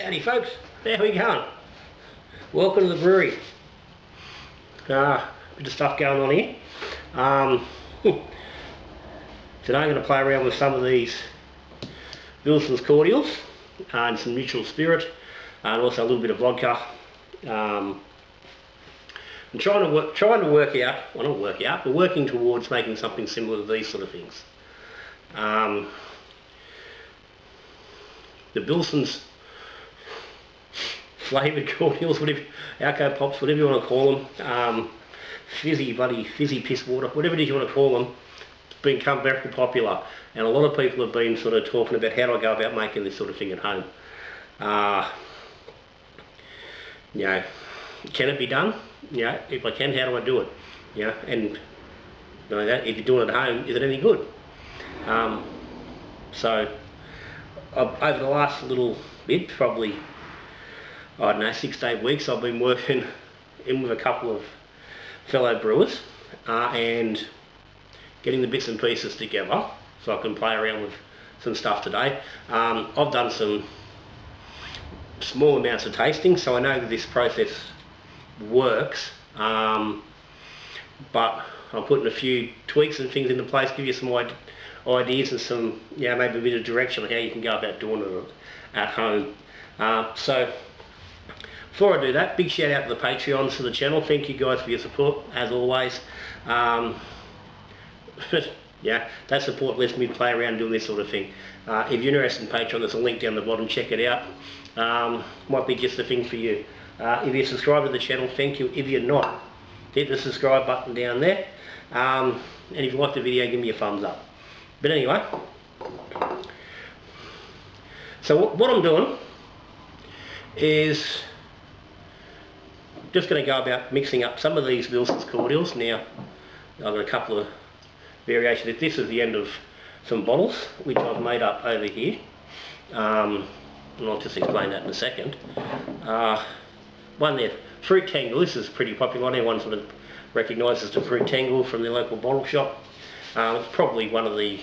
Howdy folks, how we going? Welcome to the brewery. Bit of stuff going on here. Today I'm going to play around with some of these Bilsons cordials and some neutral spirit and also a little bit of vodka. I'm trying to work out, well not work out, but working towards making something similar to these sort of things. The Bilsons flavoured cordials, whatever, Alco pops, whatever you want to call them, fizzy piss water, whatever it is you want to call them, it's become very popular, and a lot of people have been sort of talking about how do I go about making this sort of thing at home. You know, can it be done? You know, if I can, how do I do it? You know, and you know that if you're doing it at home, is it any good? So over the last little bit, probably I don't know, 6 to 8 weeks, I've been working in with a couple of fellow brewers and getting the bits and pieces together so I can play around with some stuff today. I've done some small amounts of tasting, so I know that this process works, but I'm putting a few tweaks and things into place, give you some ideas and some, you know, maybe a bit of direction on how you can go about doing it at home. So before I do that, big shout out to the Patreons, to the channel. Thank you guys for your support, as always. Yeah, that support lets me play around doing this sort of thing. If you're interested in Patreon, there's a link down the bottom, check it out. Might be just the thing for you. If you're subscribed to the channel, thank you. If you're not, hit the subscribe button down there. And if you like the video, give me a thumbs up. But anyway, so what I'm doing is just going to go about mixing up some of these Bilsons cordials. Now, I've got a couple of variations. This is the end of some bottles, which I've made up over here. And I'll just explain that in a second. One there, Fruit Tangle. This is pretty popular. Everyone sort of recognises the Fruit Tangle from their local bottle shop. It's probably one of the,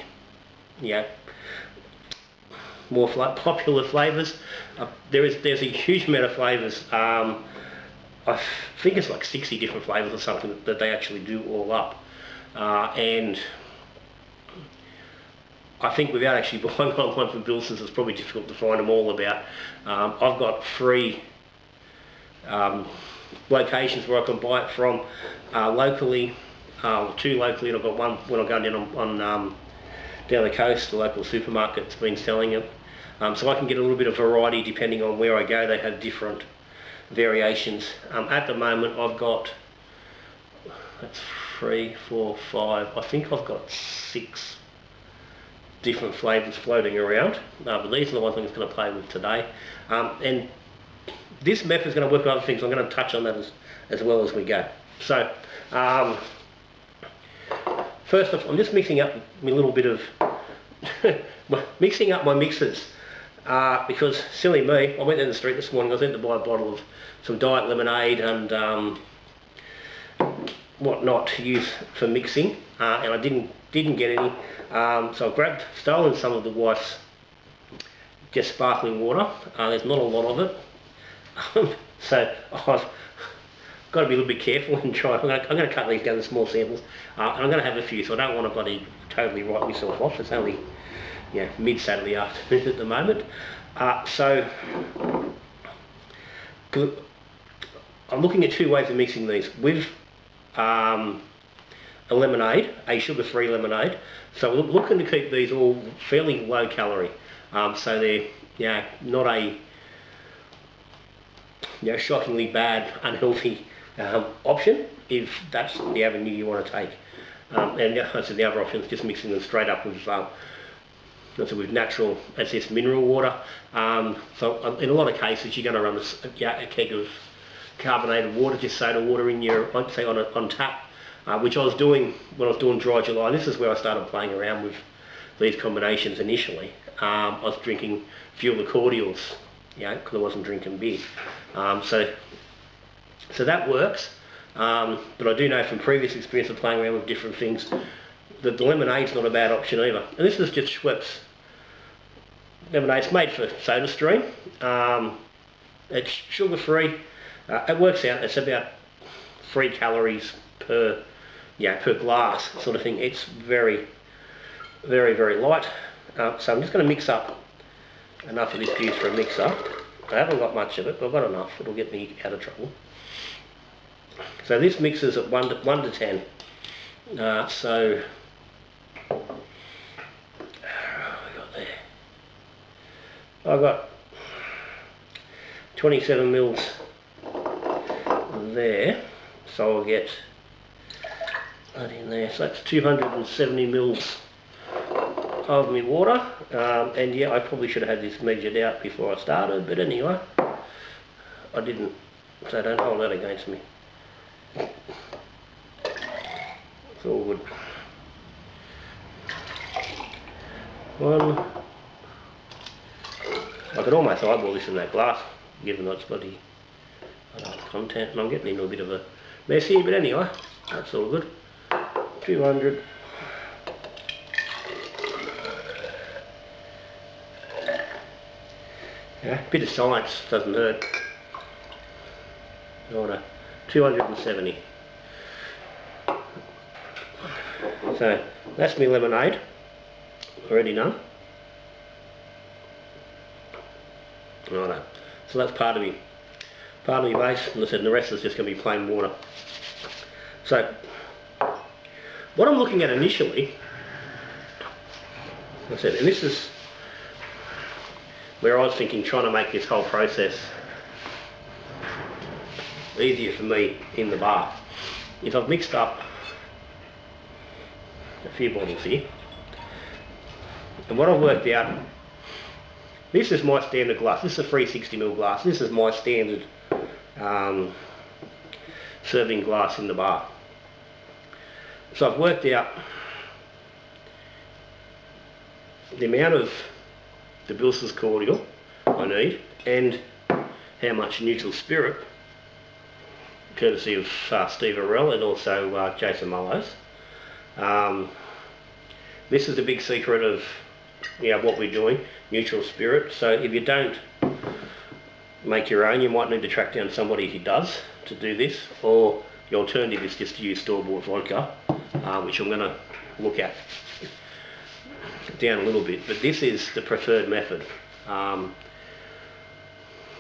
you know, more popular flavours. There's a huge amount of flavours. I think it's like 60 different flavours or something that they actually do all up. And I think without actually buying one from Bilsons, it's probably difficult to find them all about. I've got 3 locations where I can buy it from, locally, 2 locally, and I've got one when I'm going down on down the coast. The local supermarket's been selling it. So I can get a little bit of variety depending on where I go. They have different variations. At the moment I've got, that's 3, 4, 5, I think I've got 6 different flavours floating around, but these are the ones I'm going to play with today. And this method is going to work with other things. I'm going to touch on that as well as we go. So first off, I'm just mixing up a little bit of mixing up my mixers. Because silly me, I went down the street this morning. I was in to buy a bottle of some diet lemonade and whatnot to use for mixing, and I didn't get any. So I stolen some of the wife's just sparkling water. There's not a lot of it, so I've got to be a little bit careful and try. I'm going to cut these down to small samples, and I'm going to have a few. So I don't want to bloody totally write myself off. It's only, yeah, mid-Saturday afternoon at the moment. So I'm looking at 2 ways of mixing these. With a lemonade, a sugar-free lemonade. So we're looking to keep these all fairly low calorie. So they're, you know, not a, you know, shockingly bad, unhealthy option if that's the avenue you want to take. And so the other option is just mixing them straight up with with natural, as this mineral water. So in a lot of cases you're going to run a keg of carbonated water, just soda water in your, say on tap, which I was doing when I was doing Dry July. This is where I started playing around with these combinations initially. I was drinking a few of the cordials, you know, because I wasn't drinking beer. So that works, but I do know from previous experience of playing around with different things that the lemonade's not a bad option either. And this is just Schweppes lemonade. It's made for SodaStream. It's sugar free. It works out, it's about 3 calories per glass sort of thing. It's very, very, very light. So I'm just going to mix up enough of this juice for a mixer. I haven't got much of it, but I've got enough. It'll get me out of trouble. So this mixes at 1 to 10. So I've got 27 mils there, so I'll get that in there. So that's 270 mils of my water, and yeah, I probably should have had this measured out before I started, but anyway, I didn't, so don't hold that against me. It's all good. I could almost eyeball this in that glass, given that it's bloody content, and I'm getting into a bit of a mess here, but anyway, that's all good. 200. Yeah, a bit of science doesn't hurt. Order 270. So that's my lemonade, already done. Righto. So that's part of my base, and I said the rest is just going to be plain water. So what I'm looking at initially, I said, and this is where I was thinking, trying to make this whole process easier for me in the bar, is I've mixed up a few bottles here, and what I've worked out, this is my standard glass. This is a 360ml glass. This is my standard serving glass in the bar. So I've worked out the amount of the Bilsons cordial I need and how much neutral spirit, courtesy of Steve Arell and also Jason Mullows. This is the big secret of what we're doing, neutral spirit. So if you don't make your own, you might need to track down somebody who does to do this, or the alternative is just to use store-bought vodka, which I'm going to look at down a little bit, but this is the preferred method,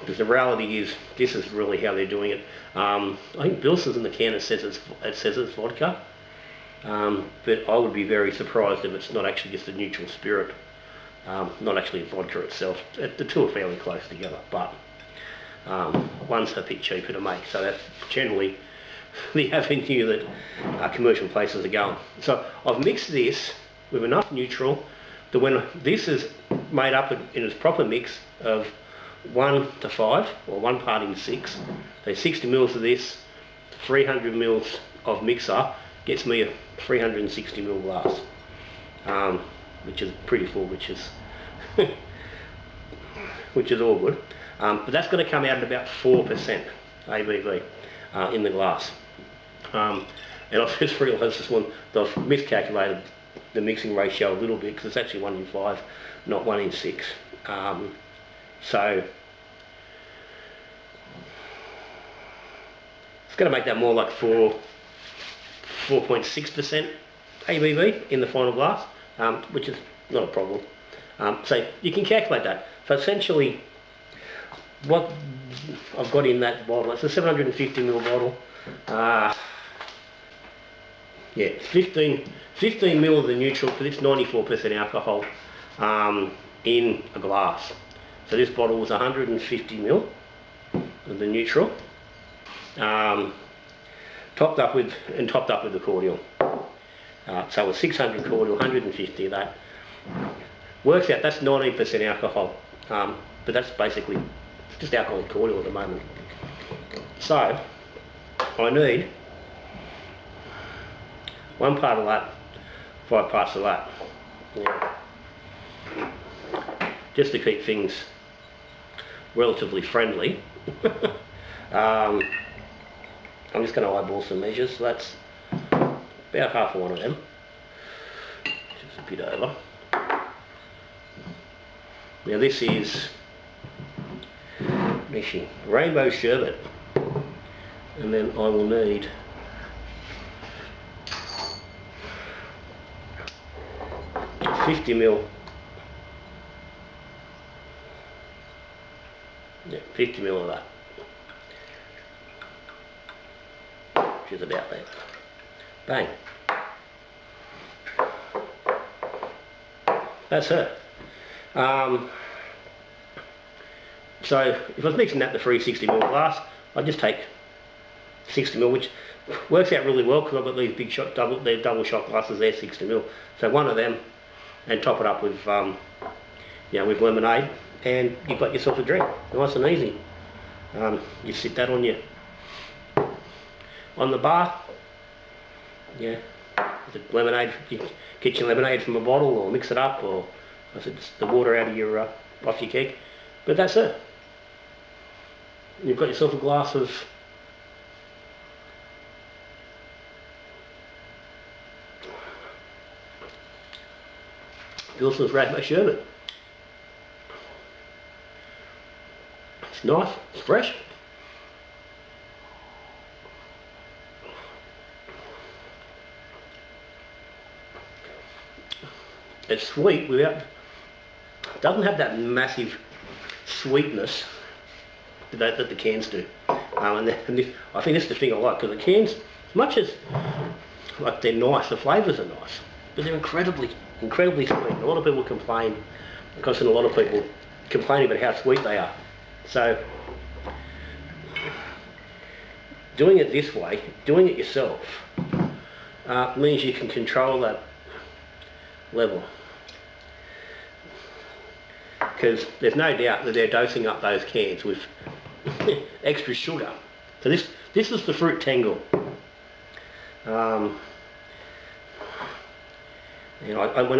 because the reality is this is really how they're doing it. I think Bilson's in the can, it says it's vodka, but I would be very surprised if it's not actually just a neutral spirit, not actually vodka itself. The two are fairly close together, but one's a bit cheaper to make, so that's generally the avenue that commercial places are going. So I've mixed this with enough neutral that when this is made up in its proper mix of 1 to 5, or 1 part in 6, so 60 mils of this, 300 mils of mixer gets me a 360 ml glass, which is pretty full, which is all good. But that's going to come out at about 4% ABV in the glass. And I've just realised this one, that I've miscalculated the mixing ratio a little bit, because it's actually 1 in 5, not 1 in 6. So it's going to make that more like 4.6% ABV in the final glass, which is not a problem. So you can calculate that. So essentially, what I've got in that bottle, it's a 750ml bottle. 15 mil of the neutral, because it's 94% alcohol in a glass. So this bottle was 150 mil of the neutral, topped up with the cordial. So it was 600 cordial, 150 of that. Works out, that's 19% alcohol, but that's basically just alcoholic cordial at the moment. So I need 1 part of that, 5 parts of that, just to keep things relatively friendly. I'm just going to eyeball some measures. So that's about half of one of them, just a bit over. Now this is my finishing. Rainbow sherbet. And then I will need $50 ml. Yeah, 50 ml of that. Which is about that. Bang. That's her. So if I was mixing that in the free 60 ml glass, I'd just take 60 ml, which works out really well because I've got these big shot double shot glasses. They're 60 ml. So one of them, and top it up with with lemonade, and you've got yourself a drink, nice and easy. You sit that on the bar. Yeah, the lemonade. You get your lemonade from a bottle, or mix it up, or it's the water out of your off your keg. But that's it. You've got yourself a glass of Bilsons raspberry sherbet. It's nice, it's fresh. It's sweet without, doesn't have that massive sweetness that the cans do. I think that's the thing I like, because the cans, as much as like they're nice, the flavours are nice, but they're incredibly sweet. A lot of people complain, because a lot of people complain about how sweet they are. So doing it this way, doing it yourself, means you can control that level. Because there's no doubt that they're dosing up those cans with extra sugar. So this is the fruit tangle. When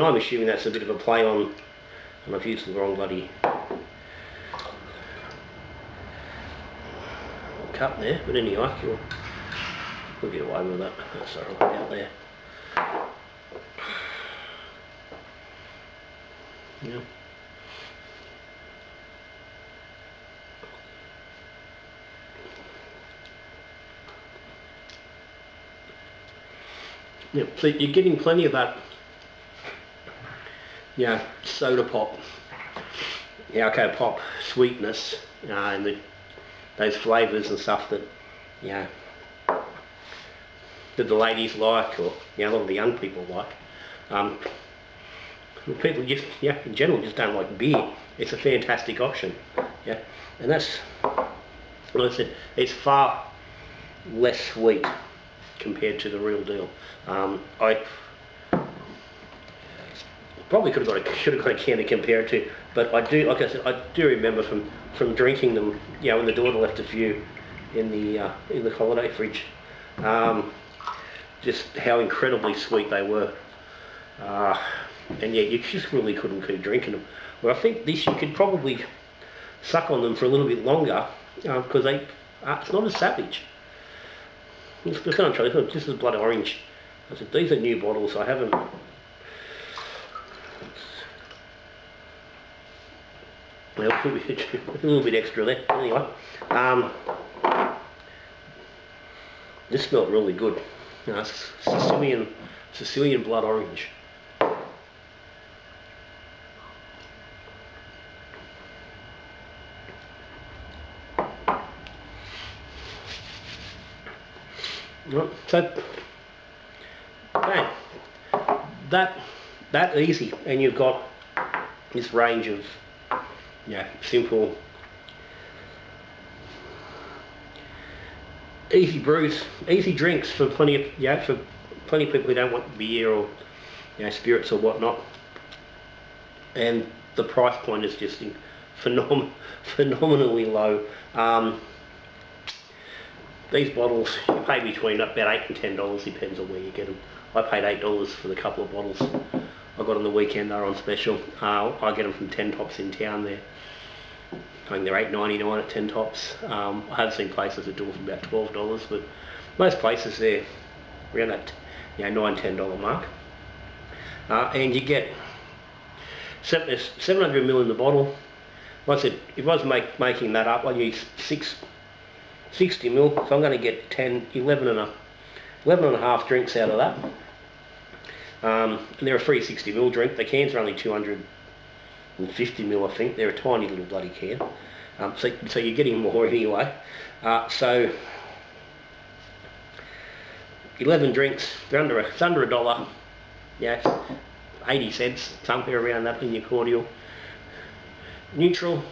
I'm assuming that's a bit of a play on, and I've used the wrong bloody cup there, but anyway, we'll get away with that. That's alright out there. Yeah. Yeah, so you're getting plenty of that, soda pop, Alco pop sweetness, and those flavours and stuff that, that the ladies like, or a lot of the young people like. People just, in general, just don't like beer. It's a fantastic option, and that's, like I said, it's far less sweet compared to the real deal. I probably should have got a can to compare it to, but I do, like I said, I do remember from drinking them, when the daughter left a few in the holiday fridge, just how incredibly sweet they were, and you just really couldn't keep drinking them. Well, I think this, you could probably suck on them for a little bit longer, because it's not as savage. This is blood orange. I said, these are new bottles. I haven't. Well, a little bit extra there. Anyway, this smelled really good. It's Sicilian blood orange. So, bang, that easy, and you've got this range of simple, easy brews, easy drinks for plenty of people who don't want beer or spirits or whatnot, and the price point is just phenomenally low. These bottles, you pay between about $8 and $10, depends on where you get them. I paid $8 for the couple of bottles I got on the weekend. They're on special. I get them from 10 Tops in town there. I think they're $8.99 at 10 Tops. I have seen places that do them for about $12, but most places they're around that $9, $10 mark. And you get 700 ml in the bottle. like I said, if I was making that up, I use 60 mil, so I'm going to get 11 and a half drinks out of that. And they're a free 60 mil drink. The cans are only 250 mil, I think. They're a tiny little bloody can. So you're getting more anyway. So 11 drinks, it's under $1. Yeah, 80 cents, somewhere around that in your cordial. Neutral,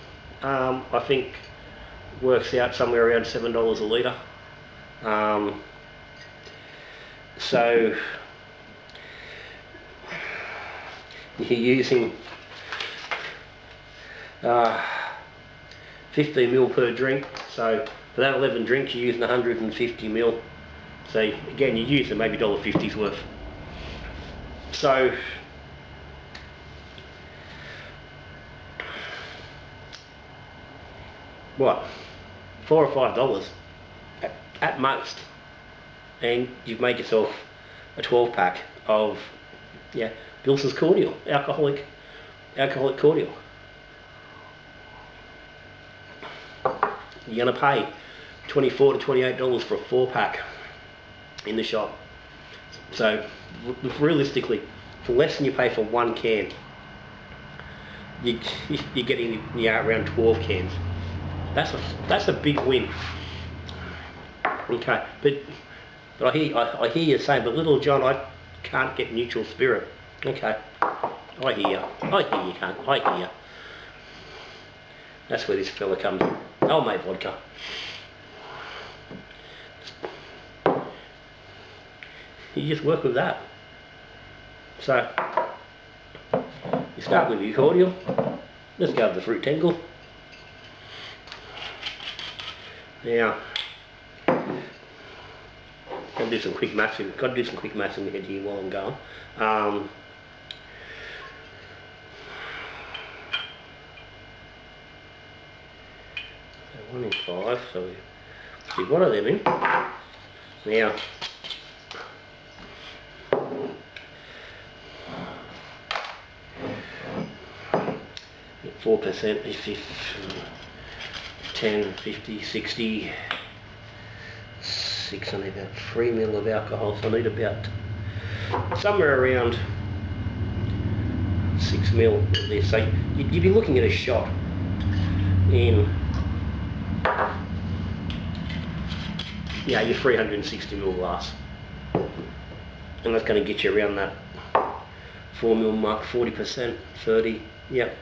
I think works out somewhere around $7 a litre. So you're using 15 mil per drink. So for that 11 drinks, you're using 150 mil. So again, you're using maybe $1.50's worth. So what, $4 or $5 at most, and you've made yourself a 12 pack of Bilson's cordial, alcoholic cordial. You're going to pay $24 to $28 for a 4-pack in the shop. So realistically, for less than you pay for one can, you're getting around 12 cans. That's a big win. Okay, but I hear you saying, but Little John, I can't get neutral spirit. Okay, I hear you can't. I hear you. That's where this fella comes in. I'll make vodka. You just work with that. So you start with your cordial. Let's go with the fruit tangle. Now, got to do some quick maths in my head here while I'm going. So 1 in 5. So see, what are them in? Now, get 4% is 10, 50, 60, 6, I need about 3 mil of alcohol, so I need about somewhere around 6 mil of this. So you'd be looking at a shot in your 360 mil glass, and that's going to get you around that 4 mil mark, 40%, 30, yep.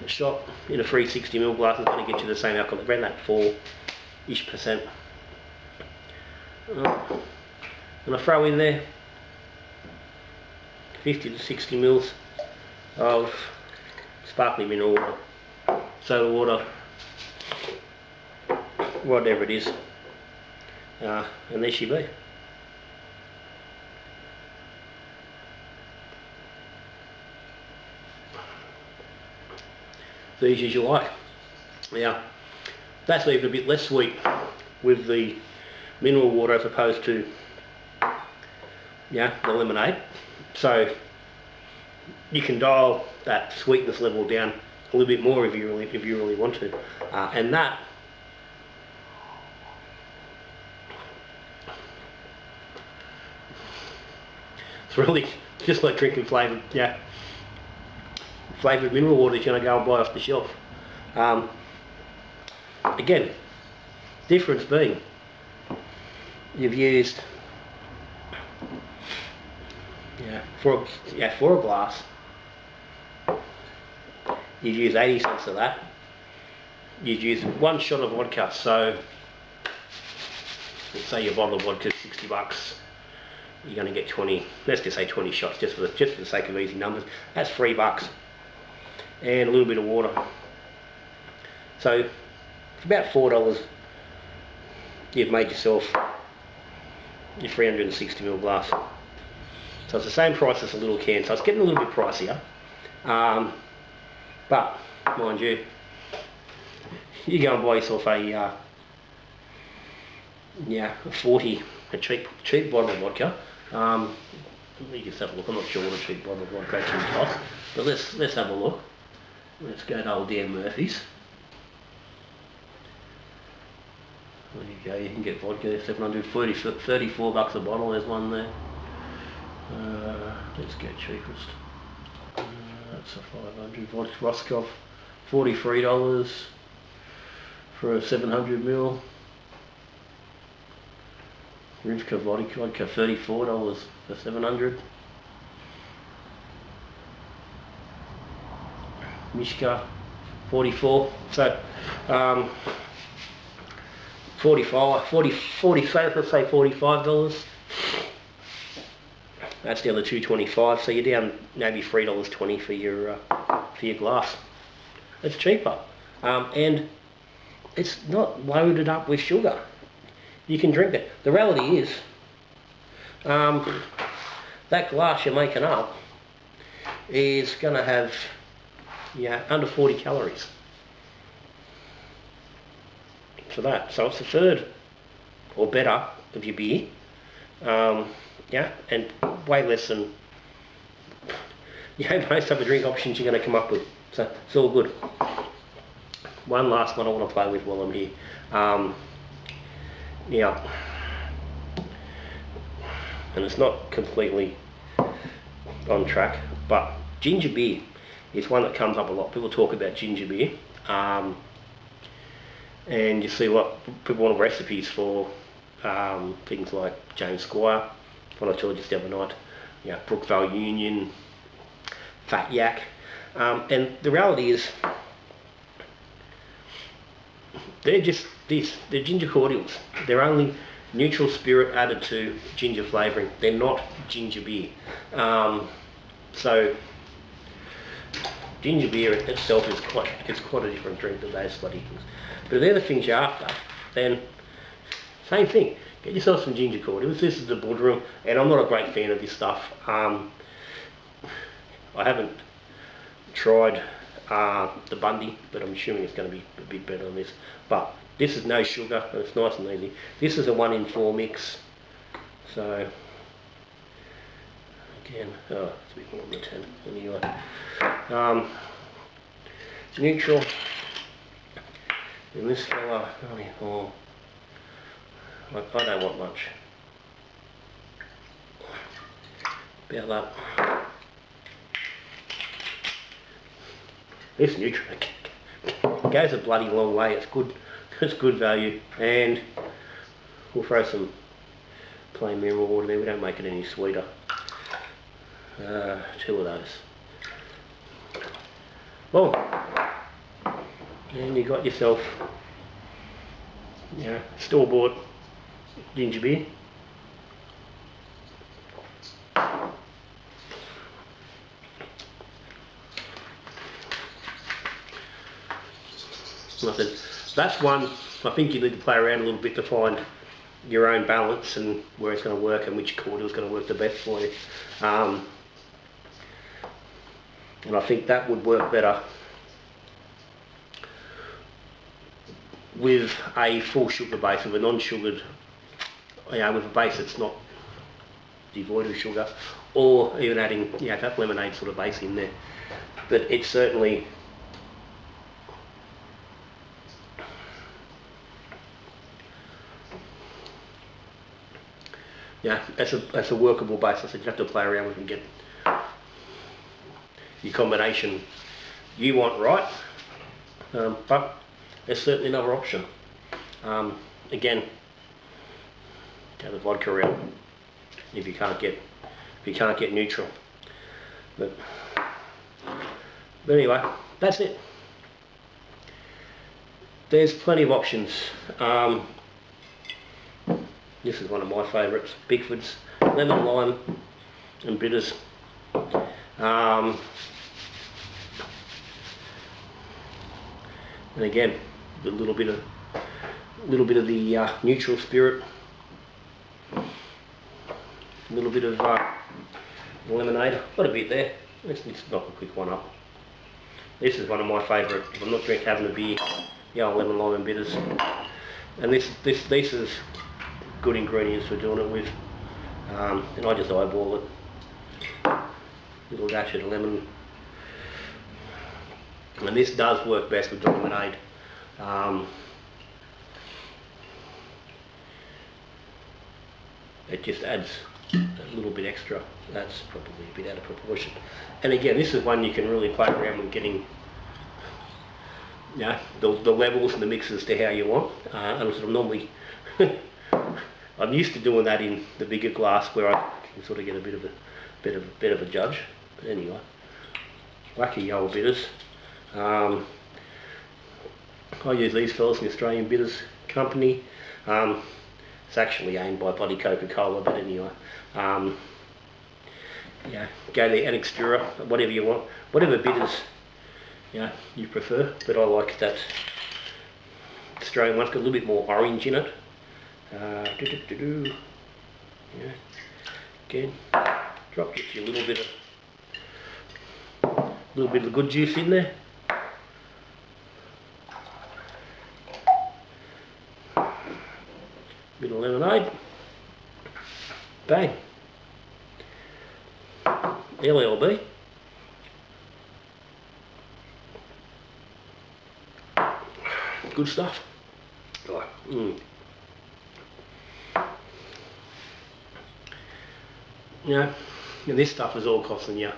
A shot in a 360 mil glass is going to get you the same alcohol, around that 4-ish%. And I throw in there 50 to 60 mils of sparkling mineral water, soda water, whatever it is, and there she be. As easy as you like. Now, that's even a bit less sweet with the mineral water as opposed to the lemonade. So you can dial that sweetness level down a little bit more if you really want to, and that it's really just like drinking flavoured mineral water you're going to go and buy off the shelf. Again, difference being you've used for a glass you've used 80 cents of that. You've used 1 shot of vodka, so let's say your bottle of vodka is $60. You're going to get 20, let's just say 20 shots, just for the sake of easy numbers. That's $3, and a little bit of water. So it's about $4. You've made yourself your 360 ml glass. So it's the same price as a little can. So it's getting a little bit pricier, but mind you, you go and buy yourself a 40, a cheap bottle of vodka. Let me just have a look. I'm not sure what a cheap bottle of vodka actually costs, but let's have a look. Let's go to old Dan Murphy's. There you go, you can get vodka, 730, 34 bucks a bottle, there's one there. Let's go cheapest. That's a 500 vodka Roscoff, $43 for a 700ml. Rivka vodka, $34 for 700. Mishka, 44. So 45, 40, so let's say $45. That's down to $2.25. So you're down maybe $3.20 for your glass. It's cheaper, and it's not loaded up with sugar. You can drink it. The reality is, that glass you're making up is going to have, under 40 calories for that. So it's a third or better of your beer, and way less than most other drink options you're going to come up with. So it's all good. One last one I want to play with while I'm here. And it's not completely on track, but ginger beer is one that comes up a lot. People talk about ginger beer, and you see what people want recipes for things like James Squire, what I told you just the other night, Brookvale Union, Fat Yak, and the reality is they're just this. They're ginger cordials. They're only neutral spirit added to ginger flavouring. They're not ginger beer. So ginger beer itself is quite a different drink than those bloody things. But if they're the things you're after, then same thing. Get yourself some ginger cordials. This is the boardroom, and I'm not a great fan of this stuff. I haven't tried the Bundy, but I'm assuming it's going to be a bit better than this. But this is no sugar, and it's nice and easy. This is a 1 in 4 mix. So again, it's a bit more than 10 anyway. It's neutral. In this colour, I don't want much. About that. This neutral goes a bloody long way. It's good. It's good value, and we'll throw some plain mineral water there. We don't make it any sweeter. 2 of those. Well, and you got yourself, store-bought ginger beer. Like I said, that's one I think you need to play around a little bit to find your own balance and where it's going to work and which cordial is going to work the best for you. And I think that would work better with a full sugar base, with a non-sugared, with a base that's not devoid of sugar, or even adding that lemonade sort of base in there. But it's certainly that's a workable basis that you have to play around with and get your combination you want right. But there's certainly another option. Again, go the vodka route if you can't get neutral. But anyway, that's it. There's plenty of options. This is one of my favourites, Bigford's lemon, lime and bitters. And again, a little bit of the neutral spirit, a little bit of lemonade. Got a bit there. Let's knock a quick one up. This is one of my favourite. If I'm not having a beer, lemon, lime and bitters. And this is good ingredients for doing it with, and I just eyeball it. Little dash of lemon, And this does work best with the lemonade. It just adds a little bit extra. That's probably a bit out of proportion. And again, this is one you can really play around with getting, you know, the levels and the mixes to how you want. And sort of normally, I'm used to doing that in the bigger glass where I can sort of get a bit of a judge. But anyway, lucky old bitters. I use these fellas in the Australian Bitters Company. It's actually owned by bloody Coca-Cola, but anyway. Yeah, go there, an Extura, whatever you want, whatever bitters, you prefer. But I like that Australian one's got a little bit more orange in it. Yeah, again, drop just a little bit of good juice in there. Bit of lemonade. Bang. LLB. Good stuff. You know, and this stuff is all costing you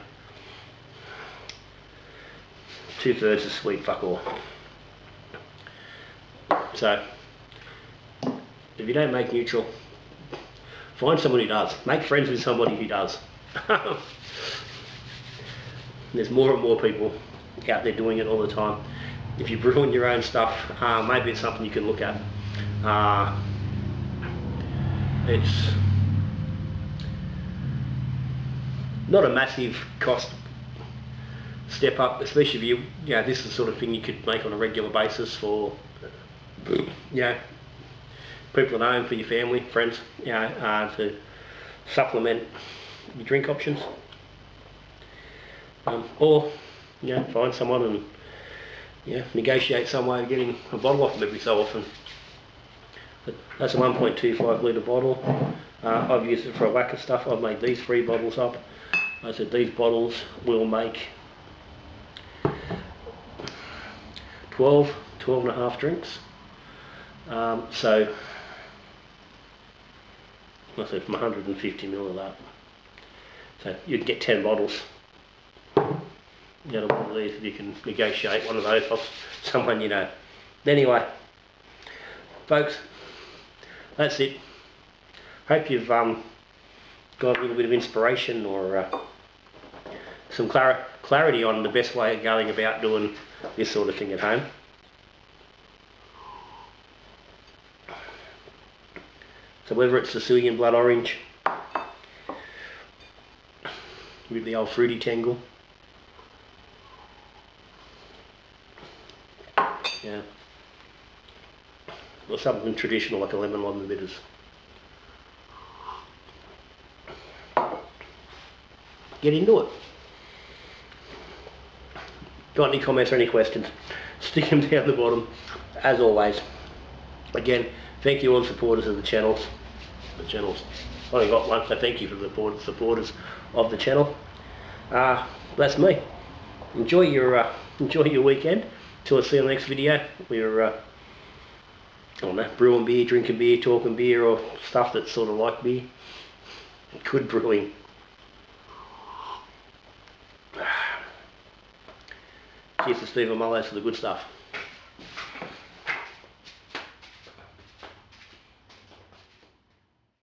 2/3 of sweet fuck all. So if you don't make neutral, find someone who does. Make friends with somebody who does. There's more and more people out there doing it all the time. If you're brewing your own stuff, maybe it's something you can look at. It's not a massive cost step up, especially if you know, this is the sort of thing you could make on a regular basis for, people at home, for your family, friends, to supplement your drink options. Or, find someone and, negotiate some way of getting a bottle off them every so often. But that's a 1.25 litre bottle. I've used it for a whack of stuff. I've made these 3 bottles up. I said these bottles will make 12 and a half drinks. So I said from 150ml of that. So you'd get 10 bottles. Out of one of these, if you can negotiate one of those off someone you know. Anyway, folks, that's it. Hope you've got a little bit of inspiration or some clarity on the best way of going about doing this sort of thing at home. So whether it's Sicilian blood orange with the old fruity tangle, or something traditional like a lemon lime bitters. Get into it. Got any comments or any questions? Stick them down the bottom. As always, again, thank you all the supporters of the channels. I only got one, so thank you for the supporters of the channel. That's me. Enjoy your weekend. Till I see you in the next video. We're I don't know, brewing beer, drinking beer, talking beer, or stuff that's sort of like beer. Good brewing. Cheers to Steve and Mullows for the good stuff.